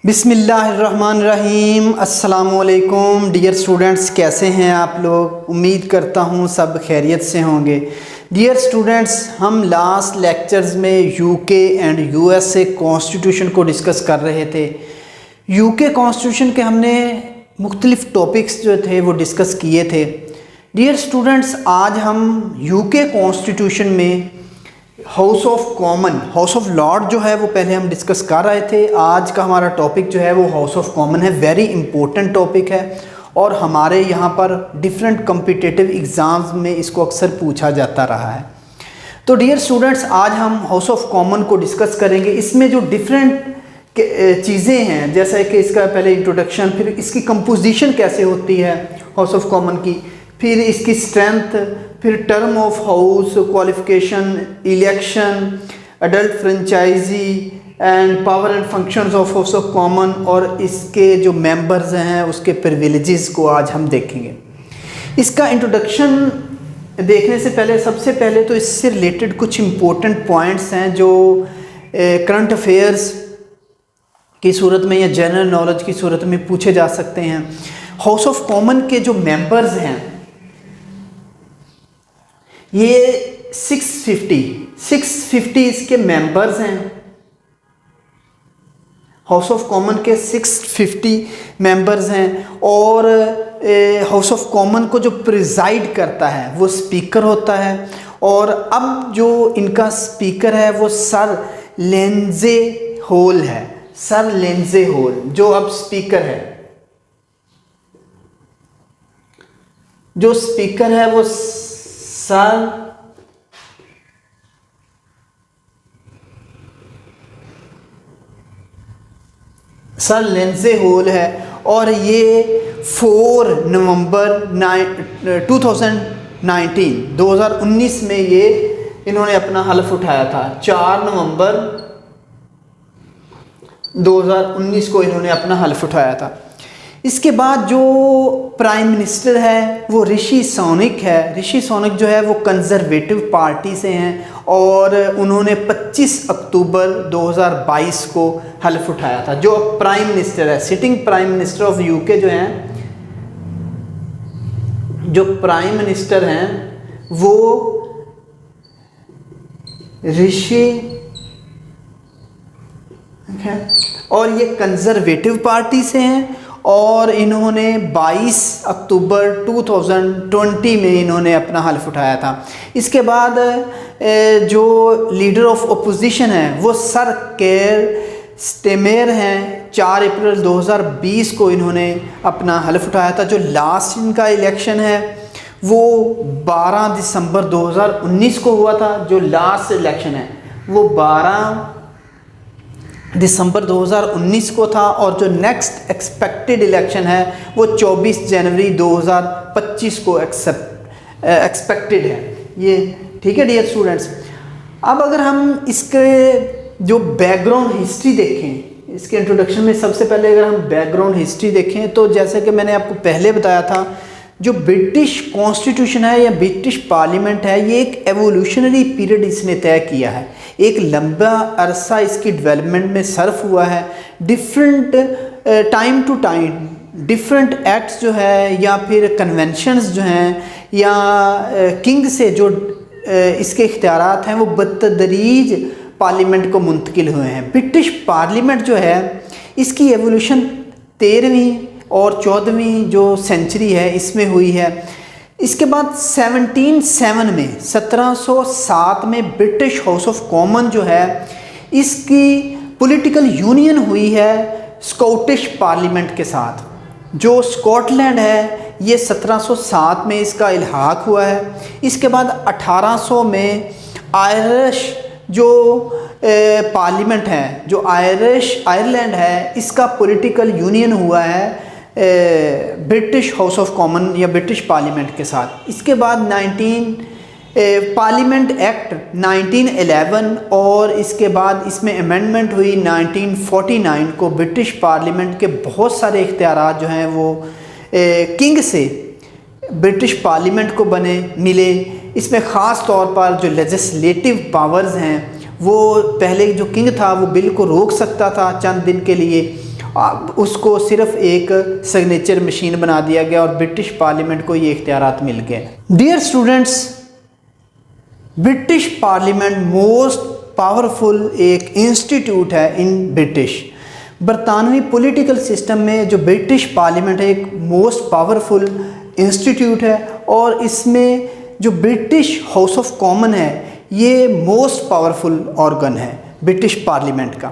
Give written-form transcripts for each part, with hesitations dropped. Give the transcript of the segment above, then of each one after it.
बिस्मिल्लाहिर्रहमानिर्रहीम। अस्सलामुअलैकुम dear students, कैसे हैं आप लोग। उम्मीद करता हूँ सब खैरियत से होंगे। डियर स्टूडेंट्स, हम लास्ट लेक्चर्स में यूके एंड यूएसए कॉन्स्टिट्यूशन को डिस्कस कर रहे थे। यूके कॉन्स्टिट्यूशन के हमने मुख्तलिफ टॉपिक्स जो थे वो डिस्कस किए थे। डियर स्टूडेंट्स, आज हम यूके कॉन्स्टिट्यूशन में house of common, house of Lord जो है वो पहले हम डिस्कस कर रहे थे। आज का हमारा टॉपिक जो है वो हाउस ऑफ कॉमन है। वेरी इंपॉर्टेंट टॉपिक है और हमारे यहाँ पर डिफरेंट कॉम्पिटिटिव एग्ज़ाम्स में इसको अक्सर पूछा जाता रहा है। तो डियर स्टूडेंट्स, आज हम हाउस ऑफ कॉमन को डिस्कस करेंगे। इसमें जो डिफरेंट चीज़ें हैं, जैसे कि इसका पहले इंट्रोडक्शन, फिर इसकी कंपोजिशन कैसे होती है हाउस ऑफ कॉमन की, फिर इसकी स्ट्रेंथ, फिर term of House, qualification, election, adult franchise and power and functions of House of common, और इसके जो मेंबर्स हैं उसके प्रिविलेजेस को आज हम देखेंगे। इसका इंट्रोडक्शन देखने से पहले सबसे पहले तो इससे रिलेटेड कुछ इम्पोर्टेंट पॉइंट्स हैं जो करंट अफेयर्स की सूरत में या जनरल नॉलेज की सूरत में पूछे जा सकते हैं। हाउस ऑफ कॉमन के जो मेंबर्स हैं ये 650 इसके मेंबर्स हैं। हाउस ऑफ कॉमन के 650 मेंबर्स हैं और हाउस ऑफ कॉमन को जो प्रिजाइड करता है वो स्पीकर होता है। और अब जो इनका स्पीकर है वो सर लिंडसे होल है। सर लिंडसे होल जो अब स्पीकर है, जो स्पीकर है वो सर लिंडसे होल है। और ये 4 नवंबर 2019 में ये इन्होंने अपना हल्फ उठाया था। 4 नवंबर 2019 को इन्होंने अपना हल्फ उठाया था। इसके बाद जो प्राइम मिनिस्टर है वो ऋषि सुनक है। ऋषि सुनक जो है वो कंजर्वेटिव पार्टी से हैं और उन्होंने 25 अक्टूबर 2022 को हल्फ उठाया था। जो प्राइम मिनिस्टर है, sitting prime minister of UK जो हैं, जो प्राइम मिनिस्टर हैं वो ऋषि है और ये कंजर्वेटिव पार्टी से हैं और इन्होंने 22 अक्टूबर 2020 में इन्होंने अपना हल्फ उठाया था। इसके बाद जो लीडर ऑफ अपोजिशन है वो सर केयर स्टेमर हैं। 4 अप्रैल 2020 को इन्होंने अपना हल्फ उठाया था। जो लास्ट इनका इलेक्शन है वो 12 दिसंबर 2019 को हुआ था। जो लास्ट इलेक्शन है वो 12 दिसंबर 2019 को था और जो नेक्स्ट एक्सपेक्टेड इलेक्शन है वो 24 जनवरी 2025 को एक्सपेक्टेड है ये। ठीक है डियर स्टूडेंट्स, अब अगर हम इसके जो बैकग्राउंड हिस्ट्री देखें, इसके इंट्रोडक्शन में सबसे पहले अगर हम बैकग्राउंड हिस्ट्री देखें तो जैसे कि मैंने आपको पहले बताया था, जो ब्रिटिश कॉन्स्टिट्यूशन है या ब्रिटिश पार्लियामेंट है ये एक एवोल्यूशनरी पीरियड इसने तय किया है। एक लंबा अरसा इसकी डेवलपमेंट में सर्फ हुआ है। Different time to time different acts जो है या फिर कन्वेंशंस जो हैं या किंग से जो इसके इख्तियारात हैं वो बतदरीज पार्लियामेंट को मुंतकिल हुए हैं। ब्रिटिश पार्लियामेंट जो है इसकी एवोल्यूशन 13वीं और 14वीं जो सेंचुरी है इसमें हुई है। इसके बाद 1707 में ब्रिटिश हाउस ऑफ कॉमन जो है इसकी पॉलिटिकल यूनियन हुई है स्कॉटिश पार्लियामेंट के साथ। जो स्कॉटलैंड है ये 1707 में इसका इल्हाक हुआ है। इसके बाद 1800 में आयरिश जो पार्लियामेंट है, जो आयरलैंड है, इसका पॉलिटिकल यूनियन हुआ है ब्रिटिश हाउस ऑफ कॉमन या ब्रिटिश पार्लियामेंट के साथ। इसके बाद पार्लियामेंट एक्ट 1911 और इसके बाद इसमें अमेंडमेंट हुई 1949 को। ब्रिटिश पार्लियामेंट के बहुत सारे इख्तियारात जो हैं वो किंग से ब्रिटिश पार्लियामेंट को मिले। इसमें ख़ास तौर पर जो लेजिस्लेटिव पावर्स हैं वो पहले जो किंग था वो बिल को रोक सकता था चंद दिन के लिए, उसको सिर्फ एक सिग्नेचर मशीन बना दिया गया और ब्रिटिश पार्लियामेंट को ये इख्तियारात मिल गए। Dear students, British Parliament most powerful एक इंस्टीट्यूट है इन ब्रिटिश। बरतानवी पॉलिटिकल सिस्टम में जो ब्रिटिश पार्लियामेंट है एक मोस्ट पावरफुल इंस्टीट्यूट है और इसमें जो ब्रिटिश हाउस ऑफ कॉमन है ये मोस्ट पावरफुल ऑर्गन है ब्रिटिश पार्लियामेंट का।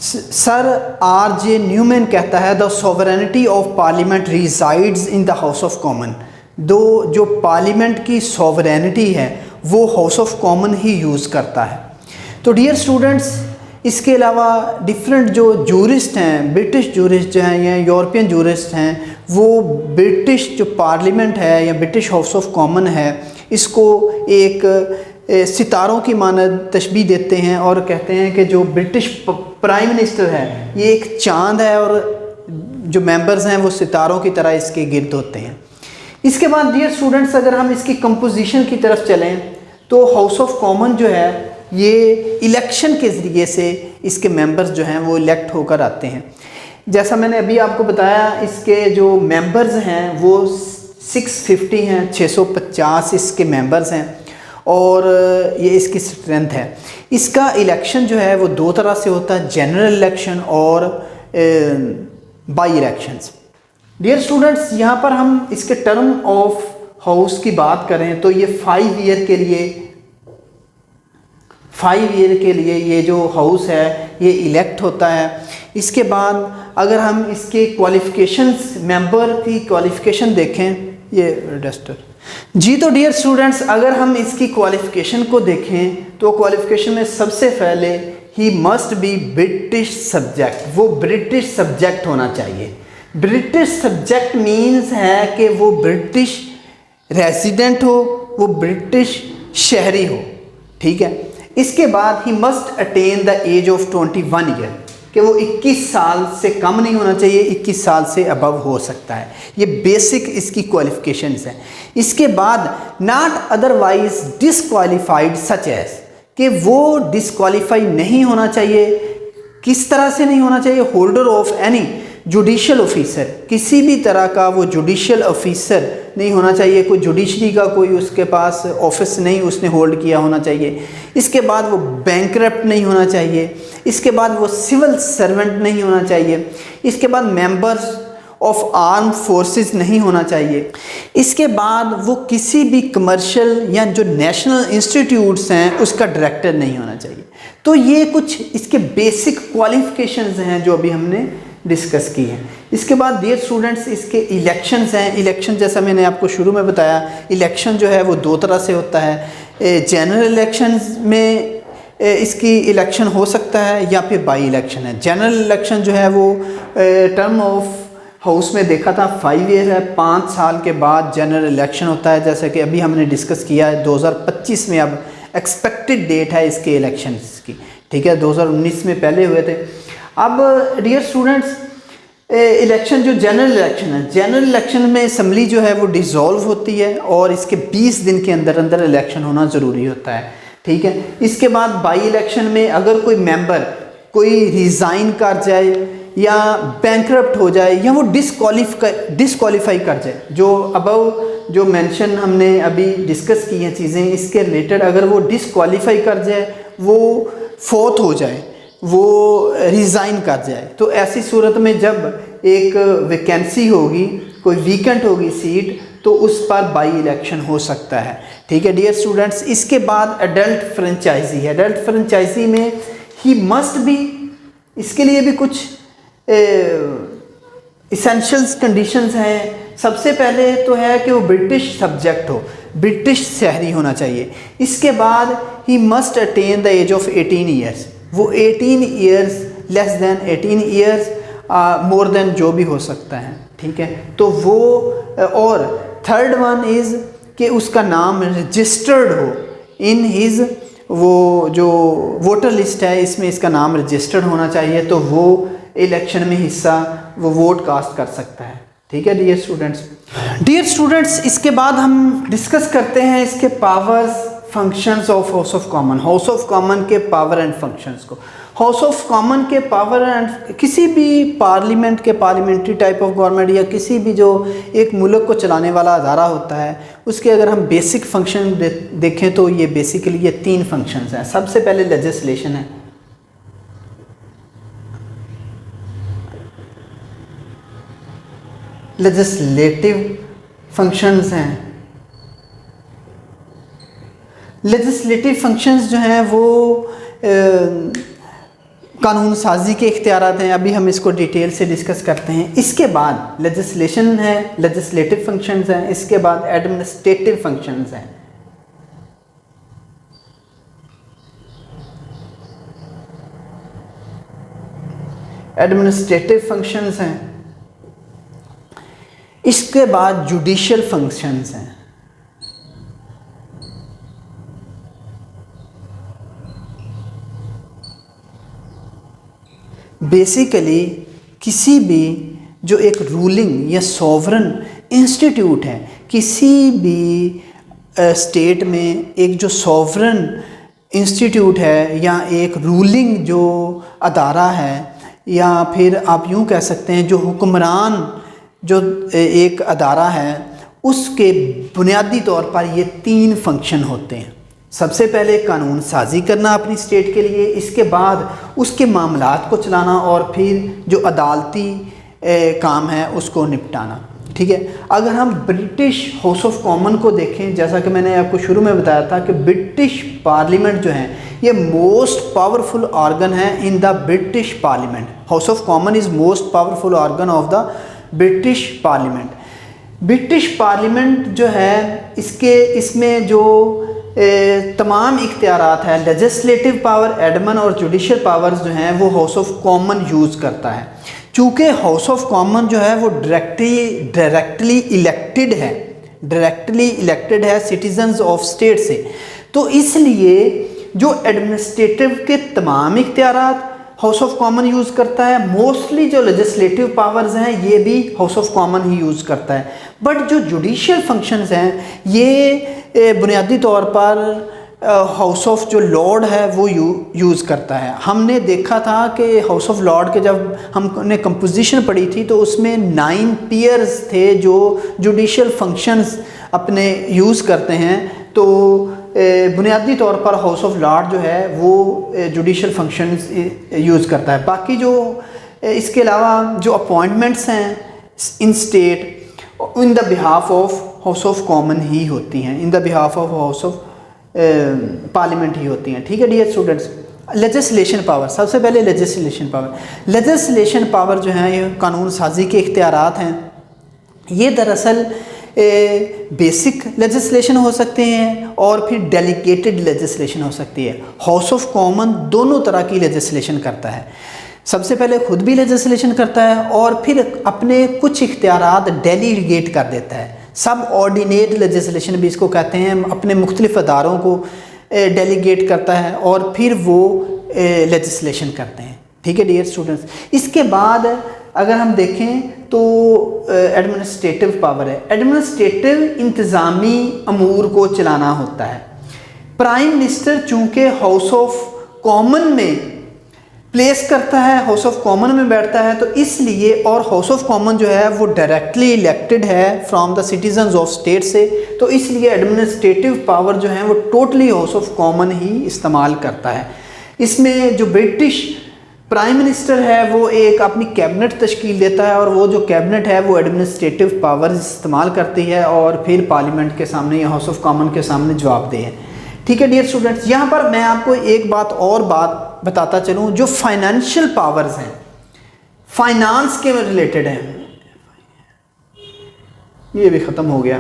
Sir R.J. न्यूमैन कहता है the sovereignty of parliament resides in the house of common. जो पार्लियामेंट की सॉवरेनिटी है वो house of Common he use करता है। तो डियर स्टूडेंट्स, इसके अलावा डिफरेंट जो जूरिस्ट हैं, ब्रिटिश जूरिस्ट जो हैं या यूरोपियन जूरिस्ट हैं, वो ब्रिटिश जो पार्लियामेंट है या ब्रिटिश हाउस ऑफ कॉमन है इसको एक सितारों की मानद तशबीह देते हैं और कहते हैं कि जो ब्रिटिश प्राइम मिनिस्टर है ये एक चांद है और जो मेंबर्स हैं वो सितारों की तरह इसके गिर्द होते हैं। इसके बाद डियर स्टूडेंट्स, अगर हम इसकी कंपोजिशन की तरफ चलें तो हाउस ऑफ कॉमन जो है ये इलेक्शन के ज़रिए से इसके मेंबर्स जो हैं वो इलेक्ट होकर आते हैं। जैसा मैंने अभी आपको बताया, इसके जो मेंबर्स हैं वो 650 हैं, 650 इसके मेंबर्स हैं और ये इसकी स्ट्रेंथ है। इसका इलेक्शन जो है वो दो तरह से होता है, जनरल इलेक्शन और बाई इलेक्शंस। डियर स्टूडेंट्स, यहाँ पर हम इसके टर्म ऑफ हाउस की बात करें तो ये 5 ईयर के लिए ये जो हाउस है ये इलेक्ट होता है। इसके बाद अगर हम इसके क्वालिफ़िकेशंस, मेंबर की क्वालिफ़िकेशन देखें, ये रजिस्टर जी। तो डियर स्टूडेंट्स, अगर हम इसकी क्वालिफ़िकेशन को देखें तो क्वालिफ़िकेशन में सबसे पहले he must be British subject, वो ब्रिटिश सब्जेक्ट होना चाहिए। ब्रिटिश सब्जेक्ट मीन्स है कि वो ब्रिटिश रेजिडेंट हो, वो ब्रिटिश शहरी हो, ठीक है। इसके बाद he must attain the age of 21 year, कि वो 21 साल से कम नहीं होना चाहिए, 21 साल से अबव हो सकता है। ये बेसिक इसकी क्वालिफिकेशंस हैं। इसके बाद not otherwise disqualified such age, कि वो डिसक्वालीफाई नहीं होना चाहिए। किस तरह से नहीं होना चाहिए? Holder of any judicial officer, किसी भी तरह का वो जुडिशल ऑफिसर नहीं होना चाहिए। कोई जुडिशरी का कोई उसके पास ऑफिस नहीं उसने होल्ड किया होना चाहिए। इसके बाद वो बैंकरप्ट नहीं होना चाहिए। इसके बाद वो सिविल सर्वेंट नहीं होना चाहिए। इसके बाद मेंबर्स ऑफ आर्म फोर्सेस नहीं होना चाहिए। इसके बाद वो किसी भी कमर्शियल या जो नेशनल इंस्टीट्यूट्स हैं उसका डायरेक्टर नहीं होना चाहिए। तो ये कुछ इसके बेसिक क्वालिफिकेशंस हैं जो अभी हमने डिस्कस की है। इसके बाद डियर स्टूडेंट्स, इसके इलेक्शंस हैं। इलेक्शन जैसा मैंने आपको शुरू में बताया, इलेक्शन जो है वो दो तरह से होता है। जनरल इलेक्शंस में इसकी इलेक्शन हो सकता है या फिर बाई इलेक्शन है। जनरल इलेक्शन जो है वो टर्म ऑफ हाउस में देखा था 5 ईयर है, 5 साल के बाद जनरल इलेक्शन होता है। जैसे कि अभी हमने डिस्कस किया है 2025 में अब एक्सपेक्टेड डेट है इसके इलेक्शंस की, ठीक है। 2019 में पहले हुए थे। अब डियर स्टूडेंट्स, इलेक्शन जो जनरल इलेक्शन है, जनरल इलेक्शन में असम्बली जो है वो डिसॉल्व होती है और इसके 20 दिन के अंदर अंदर इलेक्शन होना ज़रूरी होता है, ठीक है। इसके बाद बाई इलेक्शन में अगर कोई मेंबर कोई रिज़ाइन कर जाए या बैंकरप्ट हो जाए या वो डिसक्वालीफाई कर जाए, जो अबव जो मेंशन हमने अभी डिस्कस की हैं चीज़ें, इसके रिलेटेड अगर वो डिसक्वालीफाई कर जाए, वो फोर्थ हो जाए, वो रिज़ाइन कर जाए, तो ऐसी सूरत में जब एक वैकेंसी होगी, कोई वीकेंट होगी सीट, तो उस पर बाई इलेक्शन हो सकता है, ठीक है डियर स्टूडेंट्स। इसके बाद एडल्ट फ्रेंचाइजी है। एडल्ट फ्रेंचाइजी में ही मस्ट बी, इसके लिए भी कुछ इसेंशियल्स कंडीशंस हैं। सबसे पहले तो है कि वो ब्रिटिश सब्जेक्ट हो, ब्रिटिश शहरी होना चाहिए। इसके बाद he must attain the age of 18 years, वो 18 years, less than 18 years, more than जो भी हो सकता है, ठीक है। तो वो, और थर्ड वन इज़ कि उसका नाम रजिस्टर्ड हो इन हिज, वो जो वोटर लिस्ट है इसमें इसका नाम रजिस्टर्ड होना चाहिए, तो वो इलेक्शन में हिस्सा, वो वोट कास्ट कर सकता है, ठीक है डियर स्टूडेंट्स। इसके बाद हम डिस्कस करते हैं इसके powers, functions of House of common, house of common के पावर एंड फंक्शंस को। हाउस ऑफ कॉमन के पावर एंड किसी भी पार्लियामेंट के पार्लियामेंट्री टाइप ऑफ गवर्नमेंट या किसी भी जो एक मुल्क को चलाने वाला अदारा होता है, उसके अगर हम बेसिक फंक्शन देखें तो ये बेसिकली ये 3 फंक्शंस हैं। सबसे पहले लेजिस्लेशन है, लेजिस्लेटिव फंक्शंस हैं। लेजिस्लेटिव फंक्शंस जो हैं वो कानून साजी के इख्तियारात हैं, अभी हम इसको डिटेल से डिस्कस करते हैं। इसके बाद लेजिस्लेशन है, लेजिस्लेटिव फंक्शंस हैं, इसके बाद एडमिनिस्ट्रेटिव फंक्शंस हैं। एडमिनिस्ट्रेटिव फंक्शंस हैं, इसके बाद जुडिशियल फंक्शंस हैं। बेसिकली किसी भी जो एक रूलिंग या सॉवरन इंस्टीट्यूट है, किसी भी स्टेट में एक जो सॉवरन इंस्टीट्यूट है या एक रूलिंग जो अदारा है, या फिर आप यूँ कह सकते हैं जो हुक्मरान जो एक अदारा है, उसके बुनियादी तौर पर ये 3 फंक्शन होते हैं। सबसे पहले कानून साजी करना अपनी स्टेट के लिए, इसके बाद उसके मामलात को चलाना, और फिर जो अदालती काम है उसको निपटाना। ठीक है, अगर हम ब्रिटिश हाउस ऑफ कॉमन को देखें, जैसा कि मैंने आपको शुरू में बताया था कि ब्रिटिश पार्लियामेंट जो है ये मोस्ट पावरफुल ऑर्गन है in the British parliament. House of common is most powerful organ of the British parliament. British parliament जो है इसमें जो तमाम इख्तियारात है, लेजिस्लेटिव पावर, एडमन और जुडिशल पावर्स जो हैं वो हाउस ऑफ कॉमन यूज़ करता है। चूँकि हाउस ऑफ कॉमन जो है वो डायरेक्टली इलेक्टेड है सिटीजन्स ऑफ स्टेट से, तो इसलिए जो एडमिनिस्ट्रेटिव के तमाम इख्तियारात हाउस ऑफ कॉमन यूज़ करता है। मोस्टली जो लेजिस्लेटिव पावर्स हैं ये भी house of Common he use करता है, बट जो जुडिशियल फंक्शंस हैं ये बुनियादी तौर पर हाउस ऑफ जो लॉर्ड है वो यूज़ करता है। हमने देखा था कि हाउस ऑफ लॉर्ड के जब हमने कंपोजिशन पढ़ी थी तो उसमें 9 पीयर्स थे जो जुडिशियल फंक्शंस अपने यूज़ करते हैं। तो बुनियादी तौर पर हाउस ऑफ लॉर्ड जो है वो जुडिशियल फंक्शंस यूज़ करता है। बाकी जो इसके अलावा जो अपॉइंटमेंट्स हैं in state in the behalf of House of Common ही होती हैं, in the behalf of House of Parliament ही होती हैं। ठीक है डियर स्टूडेंट्स, लेजिस्लेशन पावर, सबसे पहले लेजिस्लेशन पावर जो है ये कानून साजी के इख्तियारात हैं। ये दरअसल बेसिक लेजिस्लेशन हो सकते हैं और फिर डेलीगेटेड लेजिस्लेशन हो सकती है। हाउस ऑफ कॉमन दोनों तरह की लेजिस्लेशन करता है। सबसे पहले खुद भी लेजिस्लेशन करता है और फिर अपने कुछ इख्तियारात डेलीगेट कर देता है। सब ऑर्डिनेट लेजिस्लेशन भी इसको कहते हैं, अपने मुख्तलिफ अदारों को डेलीगेट करता है और फिर वो लेजिस्लेशन करते हैं। ठीक है डियर स्टूडेंट्स, इसके बाद अगर हम देखें तो एडमिनिस्ट्रेटिव पावर है। एडमिनिस्ट्रेटिव इंतज़ामी अमूर को चलाना होता है। प्राइम मिनिस्टर चूँकि हाउस ऑफ कॉमन में प्लेस करता है, हाउस ऑफ कॉमन में बैठता है, तो इसलिए, और हाउस ऑफ कॉमन जो है वो डायरेक्टली इलेक्टेड है from the citizens of state से, तो इसलिए एडमिनिस्ट्रेटिव पावर जो है वो टोटली हाउस ऑफ कॉमन ही इस्तेमाल करता है। इसमें जो ब्रिटिश प्राइम मिनिस्टर है वो एक अपनी कैबिनेट तश्कील देता है और वो जो कैबिनेट है वो एडमिनिस्ट्रेटिव पावर इस्तेमाल करती है और फिर पार्लियामेंट के सामने या हाउस ऑफ कॉमन के सामने जवाब दे है। ठीक है डियर स्टूडेंट्स, यहाँ पर मैं आपको एक बात बताता चलूँ, जो फाइनेंशियल पावर्स हैं, फाइनेंस के रिलेटेड हैं, ये भी ख़त्म हो गया।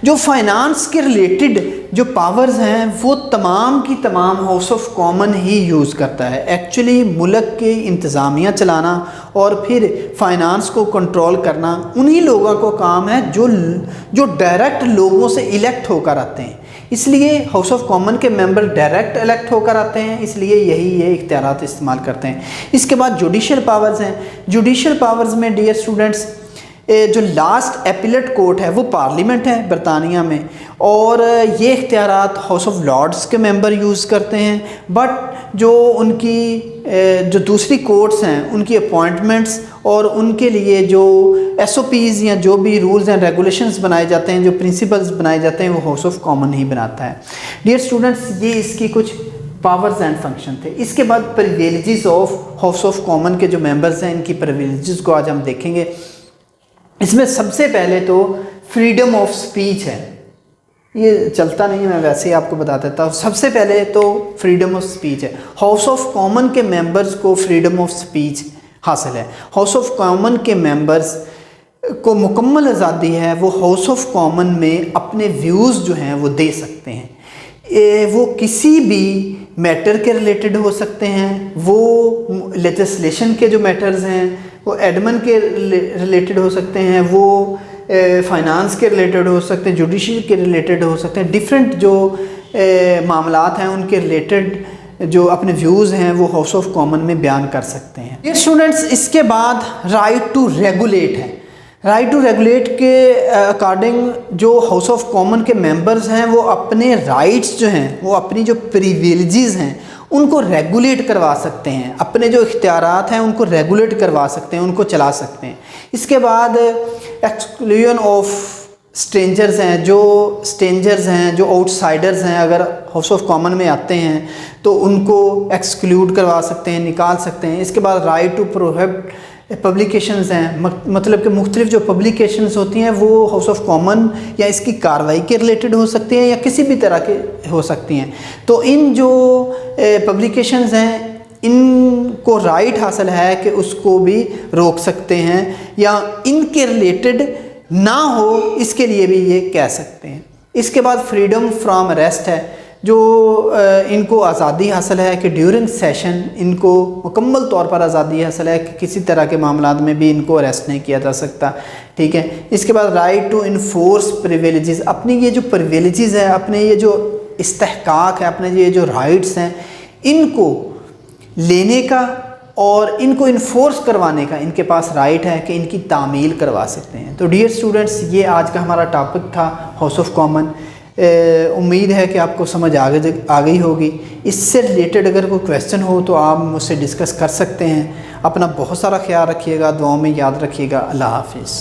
जो फाइनेंस के रिलेटेड जो पावर्स हैं वो तमाम की तमाम house of Common he use करता है। एक्चुअली मुल्क के इंतज़ामिया चलाना और फिर फाइनेंस को कंट्रोल करना उन्हीं लोगों को काम है जो डायरेक्ट लोगों से इलेक्ट होकर आते हैं। इसलिए हाउस ऑफ कॉमन के मेंबर डायरेक्ट इलेक्ट होकर आते हैं, इसलिए यही ये इख्तियारात इस्तेमाल करते हैं। इसके बाद जुडिशियल पावर्स हैं। जुडिशियल पावर्स में डियर स्टूडेंट्स जो लास्ट एपिलेट कोर्ट है वो पार्लियामेंट है बरतानिया में, और ये इख्तियारात हाउस ऑफ लॉर्ड्स के मेंबर यूज़ करते हैं। बट जो उनकी जो दूसरी कोर्ट्स हैं उनकी अपॉइंटमेंट्स और उनके लिए जो SOPs या जो भी रूल्स एंड रेगुलेशंस बनाए जाते हैं, जो प्रिंसिपल्स बनाए जाते हैं, वो हाउस ऑफ कॉमन ही बनाता है। डियर स्टूडेंट्स, ये इसकी कुछ पावर्स एंड फंक्शन थे। इसके बाद privileges of House of common के जो मेंबर्स हैं, इनकी प्रिविलेजेस को आज हम देखेंगे। इसमें सबसे पहले तो फ्रीडम ऑफ स्पीच है। ये चलता नहीं है, मैं वैसे ही आपको बता देता हूँ। सबसे पहले तो फ्रीडम ऑफ स्पीच है। हाउस ऑफ कॉमन के मेंबर्स को फ्रीडम ऑफ स्पीच हासिल है। हाउस ऑफ कॉमन के मेंबर्स को मुकम्मल आज़ादी है, वो हाउस ऑफ कॉमन में अपने व्यूज़ जो हैं वो दे सकते हैं। वो किसी भी मैटर के रिलेटेड हो सकते हैं, वो लेजिस्लेशन के जो मैटर्स हैं वो एडमन के रिलेटेड हो सकते हैं, वो फाइनेंस के रिलेटेड हो सकते हैं, जुडिशरी के रिलेटेड हो सकते हैं। डिफरेंट जो मामलात हैं उनके रिलेटेड जो अपने व्यूज़ हैं वो हाउस ऑफ कॉमन में बयान कर सकते हैं। ये स्टूडेंट्स, इसके बाद राइट टू रेगुलेट है। राइट टू रेगुलेट के अकॉर्डिंग जो हाउस ऑफ कॉमन के मेंबर्स हैं वो अपने राइट्स जो हैं, वो अपनी जो प्रिविलेजेस हैं उनको रेगुलेट करवा सकते हैं, अपने जो इख्तियारात हैं उनको रेगुलेट करवा सकते हैं, उनको चला सकते हैं। इसके बाद एक्सक्लूजन ऑफ स्ट्रेंजर्स हैं, जो स्ट्रेंजर्स हैं, जो आउटसाइडर्स हैं, अगर हाउस ऑफ कॉमन में आते हैं तो उनको एक्सक्लूड करवा सकते हैं, निकाल सकते हैं। इसके बाद राइट टू प्रोहिबिट पब्लिकेशंस हैं, मतलब कि मुख्तलिफ जो पब्लिकेशंस होती हैं वो हाउस ऑफ कॉमन या इसकी कार्रवाई के रिलेटेड हो सकती हैं या किसी भी तरह के हो सकती हैं। तो इन जो पब्लिकेशंस हैं इनको राइट हासिल है कि उसको भी रोक सकते हैं या इनके रिलेटेड ना हो, इसके लिए भी ये कह सकते हैं। इसके बाद फ्रीडम फ्रॉम अरेस्ट है, जो इनको आज़ादी हासिल है कि ड्यूरिंग सेशन इनको मुकम्मल तौर पर आज़ादी हासिल है कि किसी तरह के मामलात में भी इनको अरेस्ट नहीं किया जा सकता। ठीक है। इसके बाद राइट टू इन्फोर्स प्रिविलेजेस, अपनी ये जो प्रिविलेजेस है, अपने ये जो इस्तेहकाक है, अपने ये जो राइट्स हैं, इनको लेने का और इनको इन्फोर्स करवाने का इनके पास राइट है कि इनकी तामील करवा सकते हैं। तो डियर स्टूडेंट्स, ये आज का हमारा टॉपिक था हाउस ऑफ कॉमन। उम्मीद है कि आपको समझ आ गई होगी। इससे रिलेटेड अगर कोई क्वेश्चन हो तो आप मुझसे डिस्कस कर सकते हैं। अपना बहुत सारा ख्याल रखिएगा, दुआओं में याद रखिएगा। अल्लाह हाफिज़।